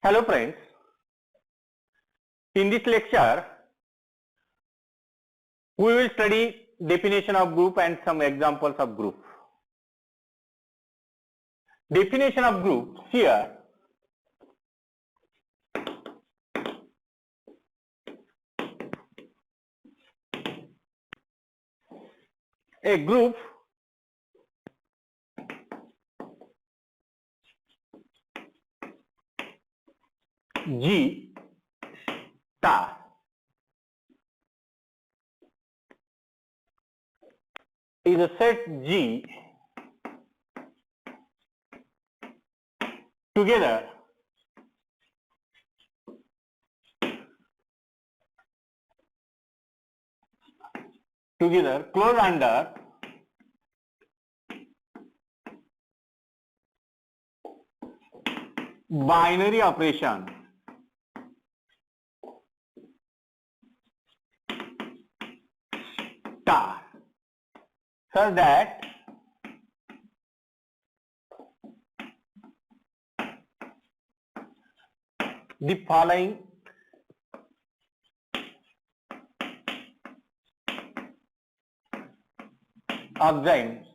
Hello friends, in this lecture we will study definition of group and some examples of group. Definition of group here. A group G star is a set G together closed under binary operation star such that the following axioms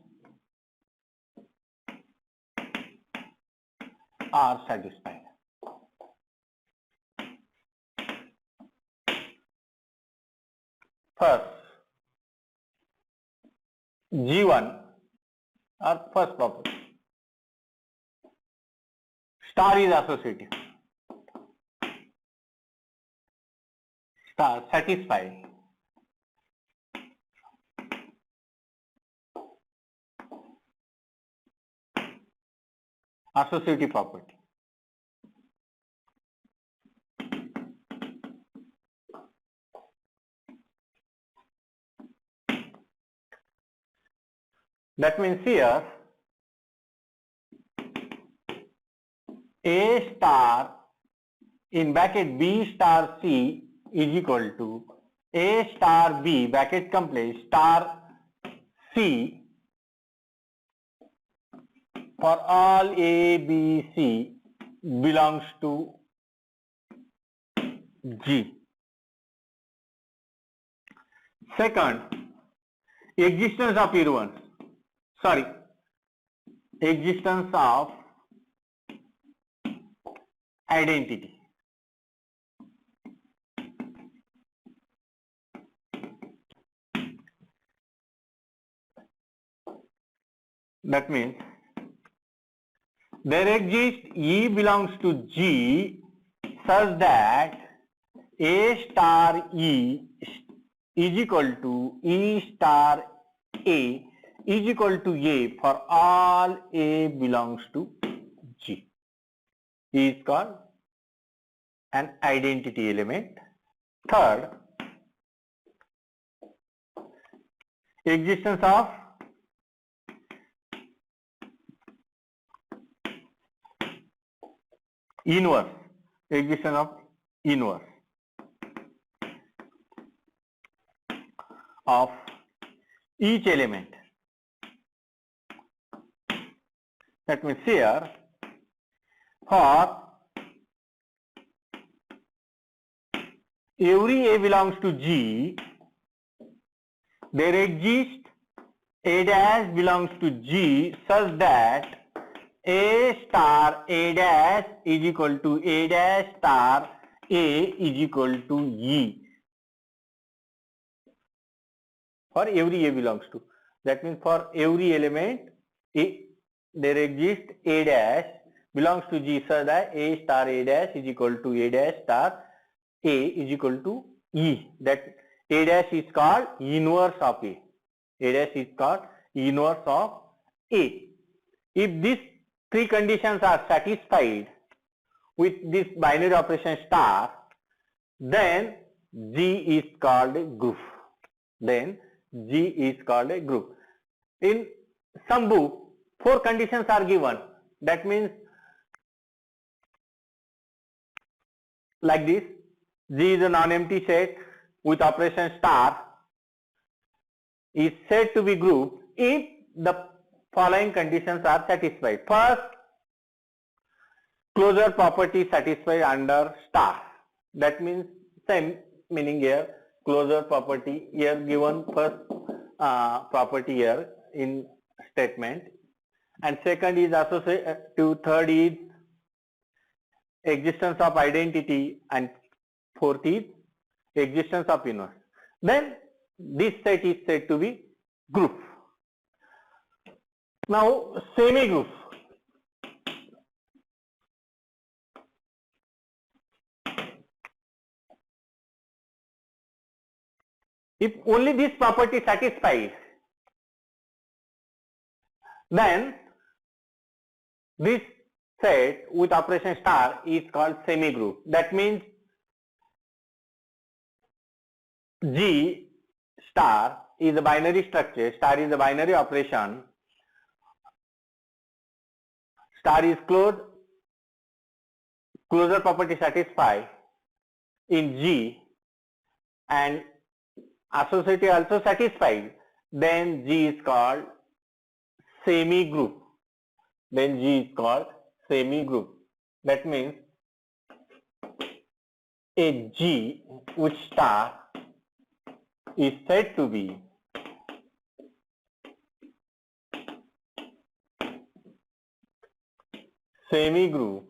are satisfied. First, G1 or first property, star is associative. Star satisfy associative property. That means here A star in bracket B star C is equal to A star B bracket complete star C for all A, B, C belongs to G. Second, existence of irrelevance. Existence of identity. That means there exists E belongs to G such that A star E is equal to E star A is equal to A for all A belongs to G. E is called an identity element. Third, existence of inverse. Existence of inverse of each element. That means here for every A belongs to G, there exists A dash belongs to G such that A star A dash is equal to A dash star A is equal to E for every A belongs to. That means for every element there exists A dash belongs to G such that A star A dash is equal to A dash star A is equal to E. That A dash is called inverse of A. A dash is called inverse of A. If these three conditions are satisfied with this binary operation star, then G is called a group. Then G is called a group. In some book, 4 conditions are given. That means like this, G is a non-empty set with operation star is said to be group if the following conditions are satisfied. First, closure property satisfied under star. That means same meaning here. Closure property here given first property here in statement, and second is associative, third is existence of identity, and fourth is existence of inverse. Then this set is said to be group. Now semi-group. If only this property satisfies, then this set with operation star is called semi-group. That means G star is a binary structure, star is a binary operation, star is closed, closure property satisfy in G, and associative also satisfied, then G is called semi-group. Then G is called semi-group. That means a G with star is said to be semi-group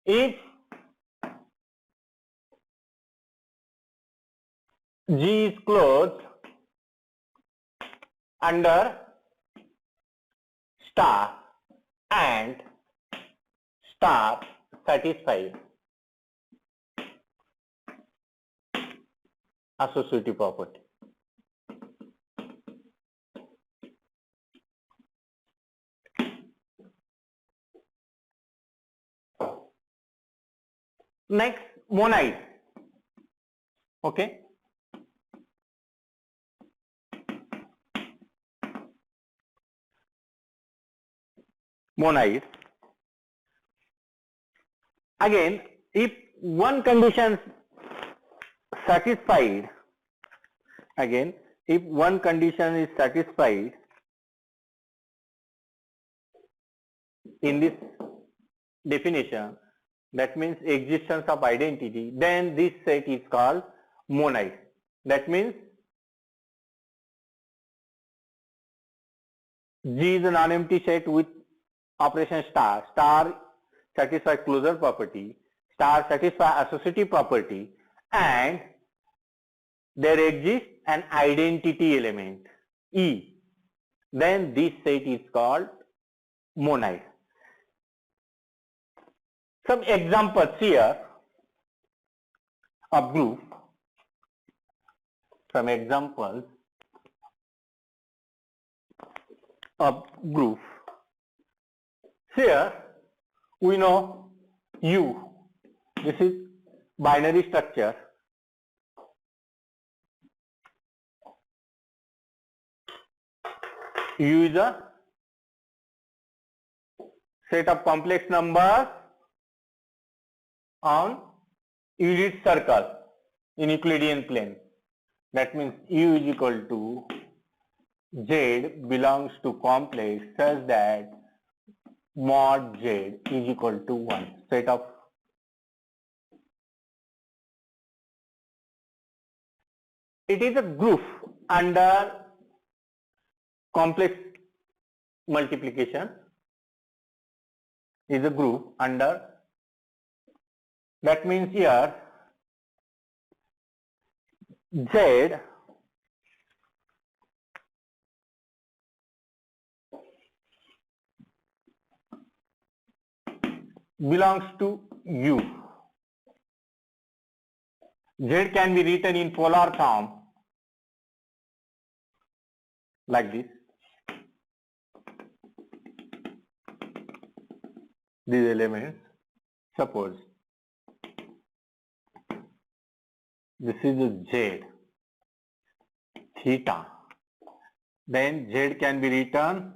if G is closed under star and star satisfies associative property. Next, monide. Okay. Monide. Again, if one condition satisfied, again, if one condition is satisfied in this definition, that means existence of identity, then this set is called monide. That means G is a non-empty set with operation star. Star satisfies closure property, star satisfies associative property, and there exists an identity element E. Then this set is called monide. Some examples here of group. Some examples of group. Here we know U. This is binary structure. U is a set of complex numbers on unit circle in Euclidean plane. That means U is equal to Z belongs to complex such that mod Z is equal to 1. Set of it is a group under complex multiplication, is a group under, that means here Z belongs to U. Z can be written in polar form like this. These elements, suppose this is a Z, theta, then Z can be written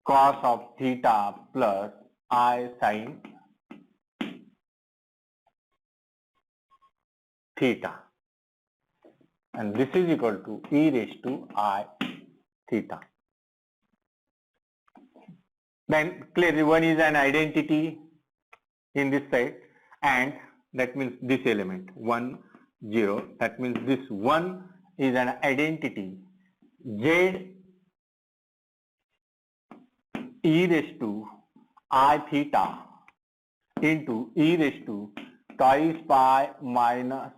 cos of theta plus I sin theta, and this is equal to e raised to I theta. Then clearly 1 is an identity in this set, and that means this element 1 0, that means this 1 is an identity z e raised to I theta into e raised to twice pi minus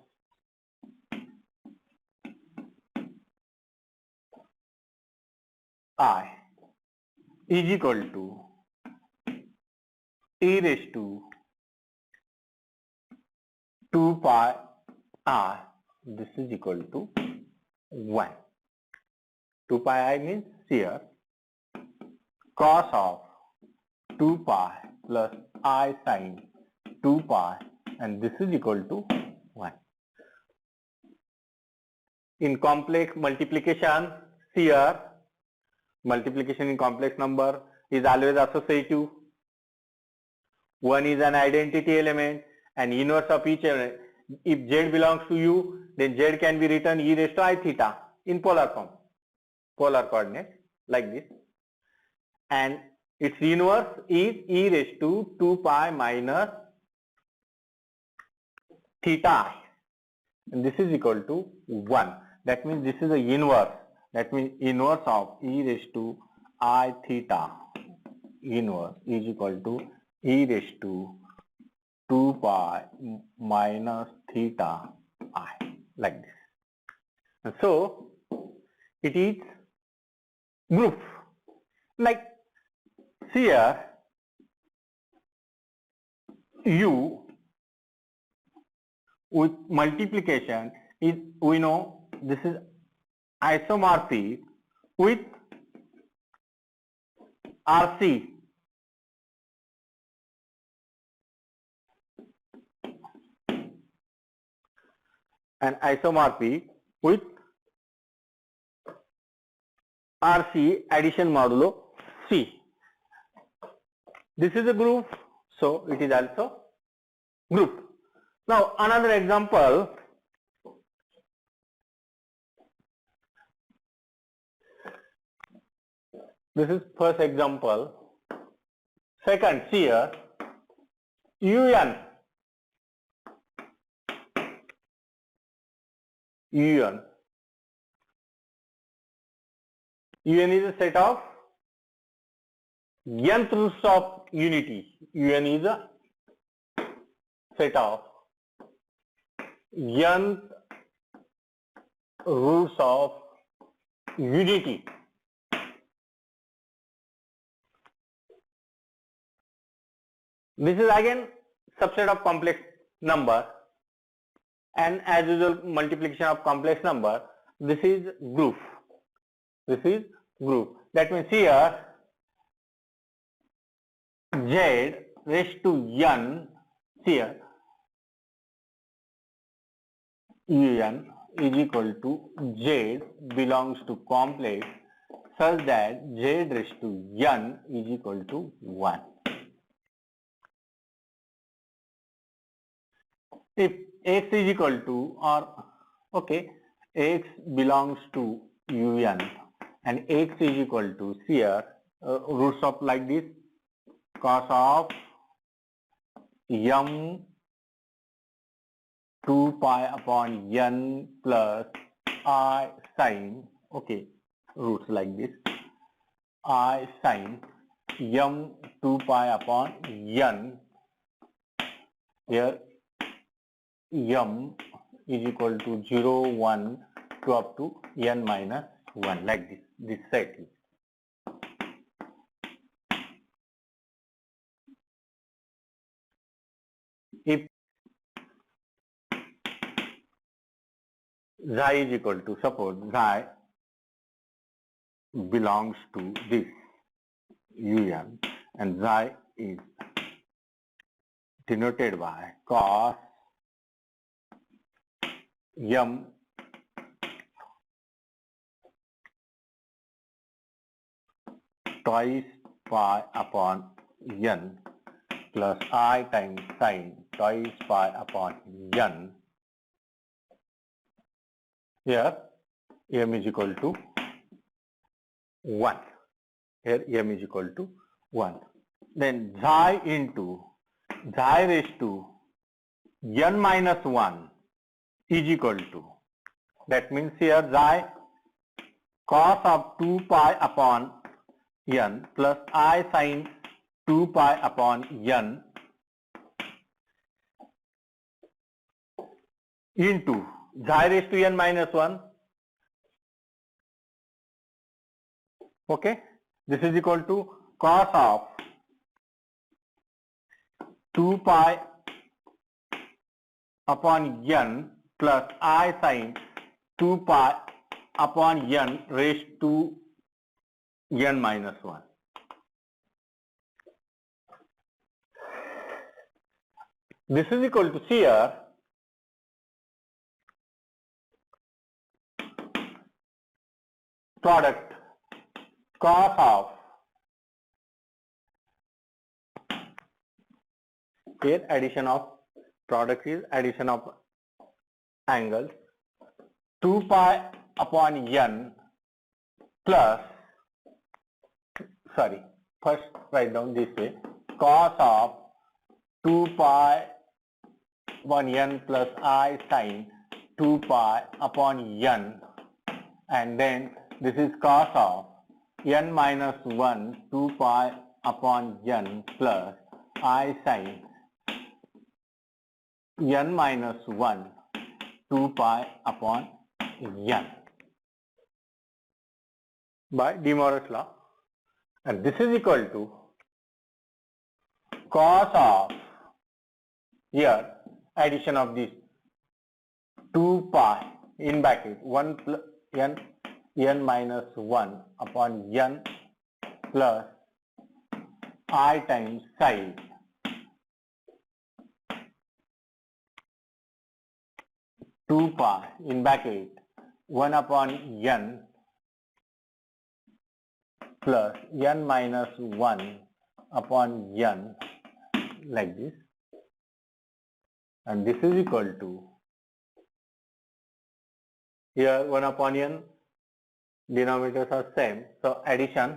I is equal to e raised to 2 pi r. This is equal to 1. 2 pi I means here cos of 2 pi plus I sine 2 pi, and this is equal to 1. In complex multiplication, here multiplication in complex number is always associative. 1 is an identity element and inverse of each element. If z belongs to u, then z can be written e raised to I theta in polar form, polar coordinate like this, and its inverse is e raised to 2 pi minus theta I, and this is equal to 1. That means this is the inverse. That means inverse of e raised to I theta inverse is equal to e raised to 2 pi minus theta I, like this. And so it is group. Like here u with multiplication is, we know this is isomorphic with RC. And isomorphic with RC addition modulo C. This is a group, so it is also group. Now another example. This is first example. Second, here UN. UN is a set of nth roots of unity. UN is a set of nth roots of unity. This is again subset of complex number, and as usual multiplication of complex number. This is group. This is group. That means here z raised to n, here un is equal to z belongs to complex such that z raised to n is equal to 1. If x is equal to, or okay, x belongs to un and x is equal to here roots of like this, cos of m 2 pi upon n plus I sine, okay, roots like this, I sine m 2 pi upon n, here m is equal to 0, 1 to up to n minus 1, like this set is. If xi is equal to, suppose xi belongs to this un and xi is denoted by cos m twice pi upon n plus I times sine twice pi upon n. Here m is equal to 1. Here m is equal to 1. Then xi into xi raised to n minus 1 is equal to, that means here xi cos of 2 pi upon n plus I sin 2 pi upon n into xi raised to n minus 1. Okay, this is equal to cos of 2 pi upon n plus I sin 2 pi upon n raised to n minus 1. This is equal to here product cos of, here addition of product is addition of angles, 2 pi upon n plus, sorry, first write down this way, cos of 2 pi upon n plus I sin 2 pi upon n, and then this is cos of n minus 1 2 pi upon n plus I sin n minus 1 2 pi upon n by De Moivre's law, and this is equal to cos of, here addition of this 2 pi in bracket 1 plus n minus 1 upon n plus I times sin 2 pi in bracket 1 upon n plus n minus 1 upon n, like this, and this is equal to, here 1 upon n, denominators are same, so addition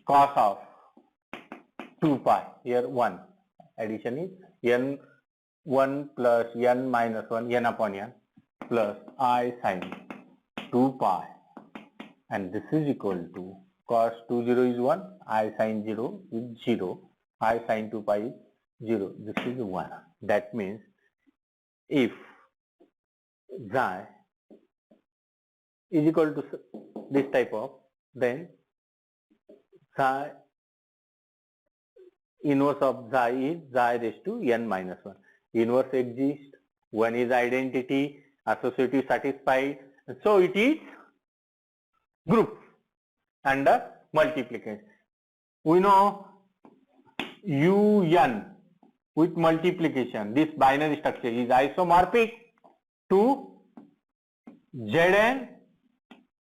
cos of 2 pi, here 1, addition is n 1 plus n minus 1 n upon n plus I sin 2 pi, and this is equal to cos 2 0 is 1, I sin 0 is 0, I sin 2 pi is 0, this is 1. That means if xi is equal to this type of, then xi inverse of xi is xi raised to n minus 1. Inverse exists, one is identity, associative satisfied, so it is group under multiplication. We know un with multiplication, this binary structure is isomorphic to Zn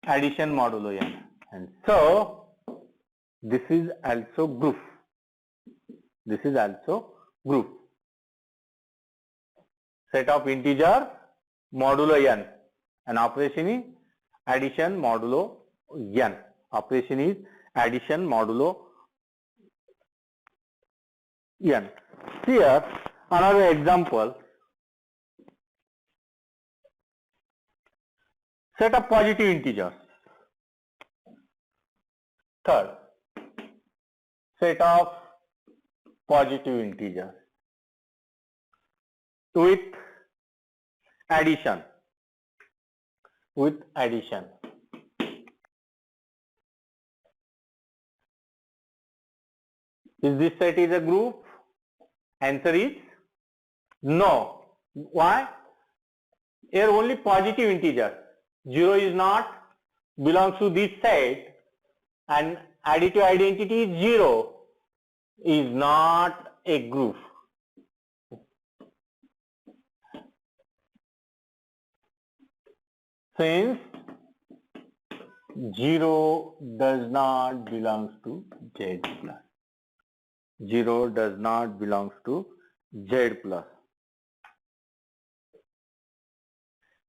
addition modulo n, and so this is also group. This is also group. Set of integers modulo n, and operation is addition modulo n. Operation is addition modulo n. Here another example. Set of positive integers. Third, set of positive integers with addition. With addition. Is this set is a group? Answer is no. Why? Here only positive integers. 0 is not belongs to this set, and additive identity is 0 is not a group. Since 0 does not belongs to Z plus. 0 does not belongs to Z plus.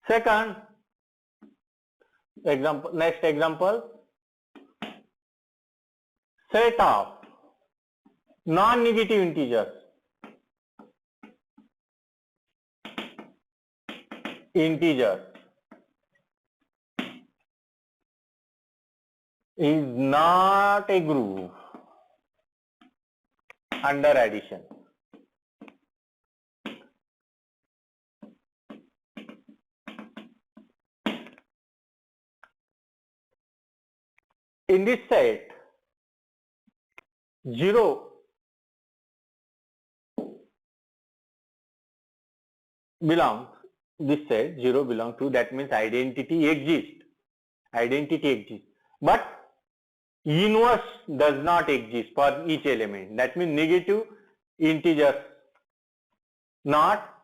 Second example, next example, set of non-negative integers is not a group under addition. In this set, 0 belongs, this set 0 belongs to, that means identity exists. But inverse does not exist for each element. That means negative integers not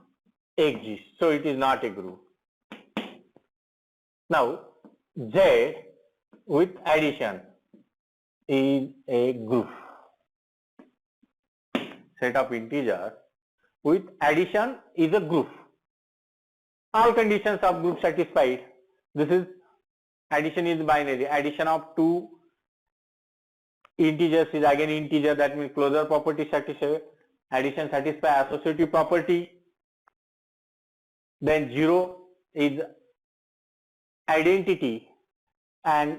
exist. So it is not a group. Now Z with addition is a group. Set of integers with addition is a group. All conditions of group satisfied. This is addition is binary. Addition of two integers is again integer. That means closure property satisfied. Addition satisfy associative property. Then 0 is identity, and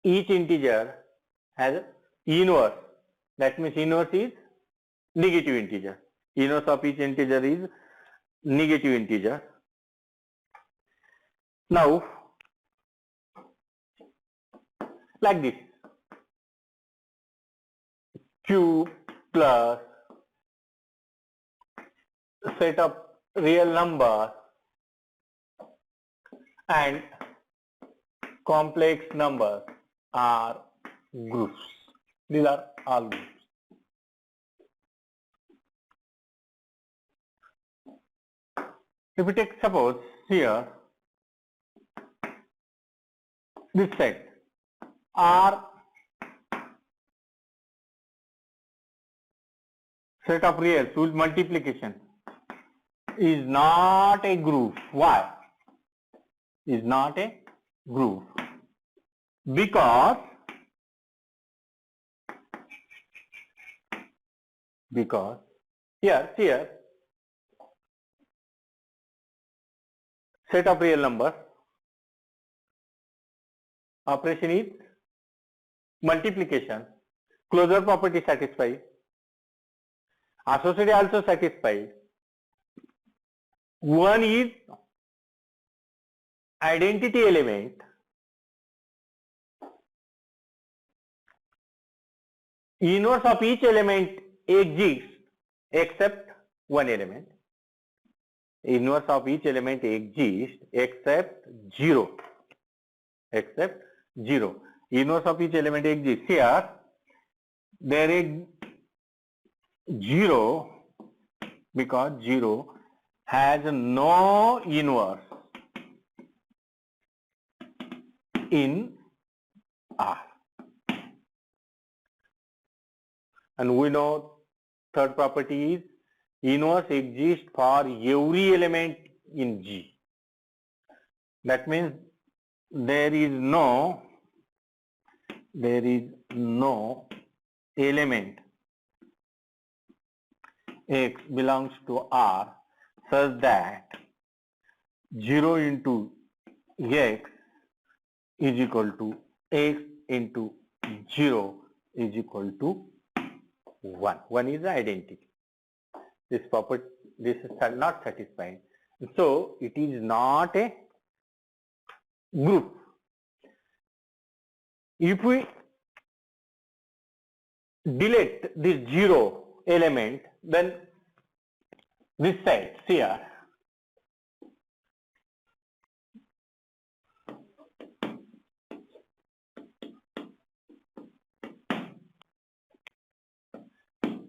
each integer has inverse. That means inverse is negative integer. Inverse of each integer is negative integer. Now, like this, Q plus set of real numbers and complex numbers are groups. These are all groups. If we take, suppose here, this set R set of reals with multiplication is not a group. Why? Is not a group because here set of real numbers, operation is multiplication, closure property satisfied, associative also satisfied. One is identity element, inverse of each element exists except one element. Inverse of each element exists except 0. Inverse of each element exists. Here there is 0 because 0 has no inverse in R. And we know third property is inverse exists for every element in G. That means there is no element X belongs to R such that 0 into X is equal to X into 0 is equal to 1. 1 is the identity. This property, this is not satisfied. So it is not a group. If we delete this 0 element, then this set here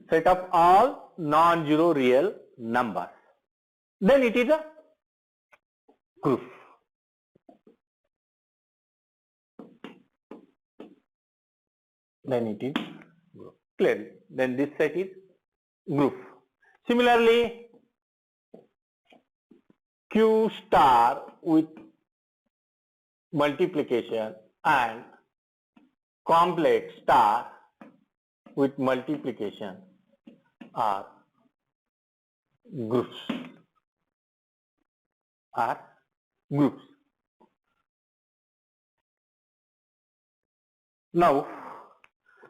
set of all non-zero real numbers, then it is a group. Then it is group. Clearly, then this set is group. Similarly, Q star with multiplication and complex star with multiplication are groups. Are groups. Now,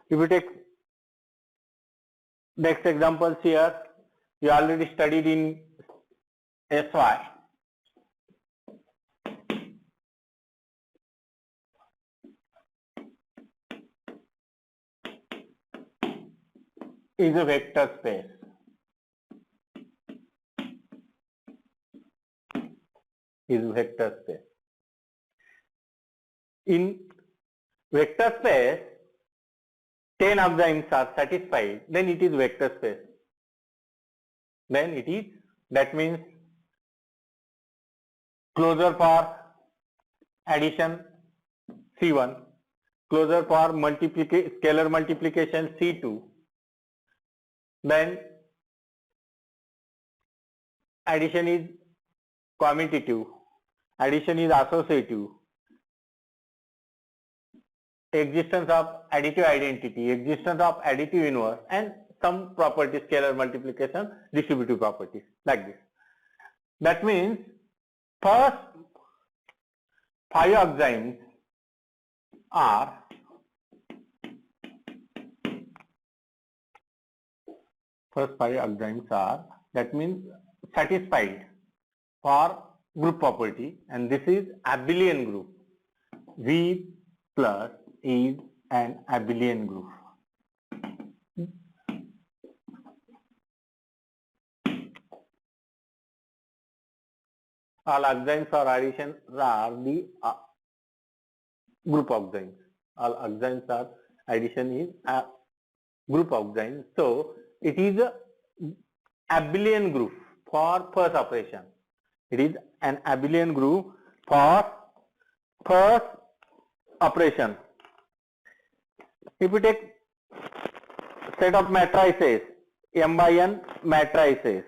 if you take next examples here, you already studied in SY. Is a vector space. Is vector space. In vector space, 10 enzymes are satisfied, then it is vector space. Then it is, that means closure for addition C1, closure for scalar multiplication C2, then addition is commutative, addition is associative, existence of additive identity, existence of additive inverse, and some properties, scalar multiplication, distributive properties, like this. That means first 5 enzymes are that means satisfied for group property, and this is abelian group. V plus is an abelian group. All enzymes for addition are the group enzymes. All enzymes are addition is a group enzymes. So it is a abelian group for first operation. It is an abelian group for first operation. If you take set of matrices, m by n matrices,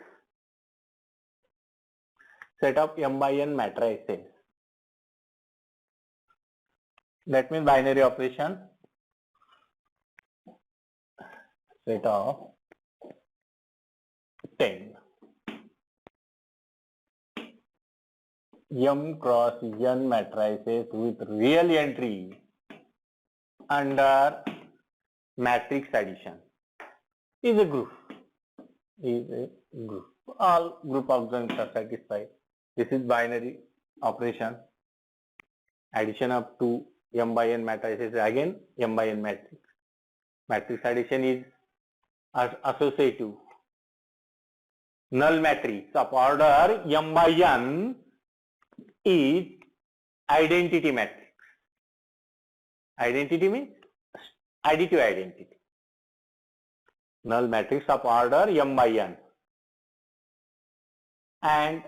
set of m by n matrices, that means binary operation, set of 10, m cross n matrices with real entry under matrix addition is a group. All group enzymes are satisfied. This is binary operation. Addition of two m by n matrices, again m by n matrix. Matrix addition is associative. Null matrix of order m by n is identity matrix. Identity means additive identity. Null matrix of order m by n. And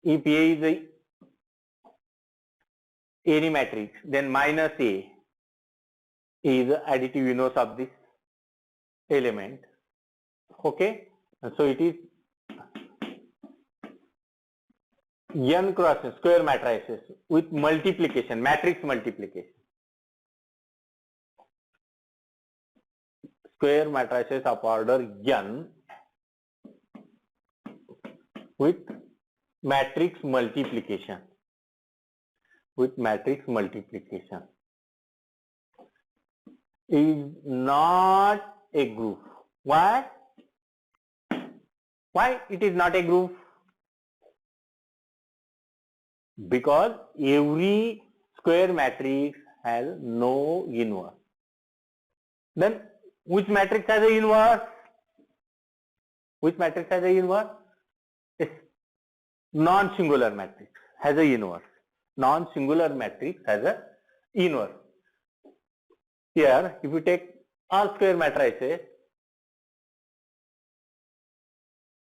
if A is any matrix, then minus A is additive inverse of this element. Okay, and so it is n cross square matrices with multiplication, matrix multiplication. Square matrices of order n with matrix multiplication. With matrix multiplication is not a group. Why? Why it is not a group? Because every square matrix has no inverse. Then which matrix has an inverse? Which matrix has an inverse? It's non-singular matrix has an inverse. Non-singular matrix has an inverse. Here, if you take all square matrices,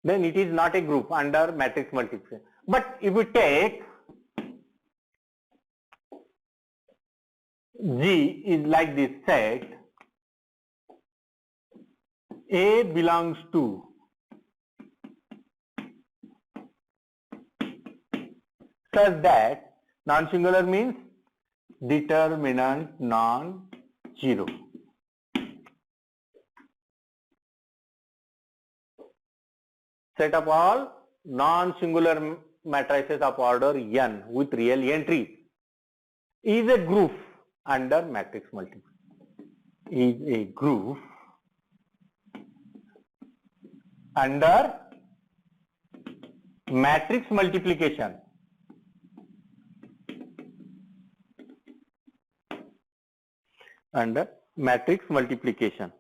then it is not a group under matrix multiplication. But if you take G is like this set, A belongs to such that non-singular means determinant non-zero. Set up all non-singular matrices of order n with real entries is a group under matrix multiplication. Is a group under matrix multiplication. Under matrix multiplication.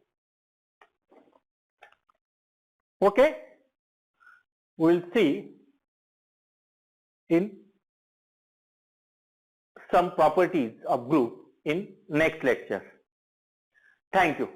Okay, we'll see in some properties of group in next lecture. Thank you.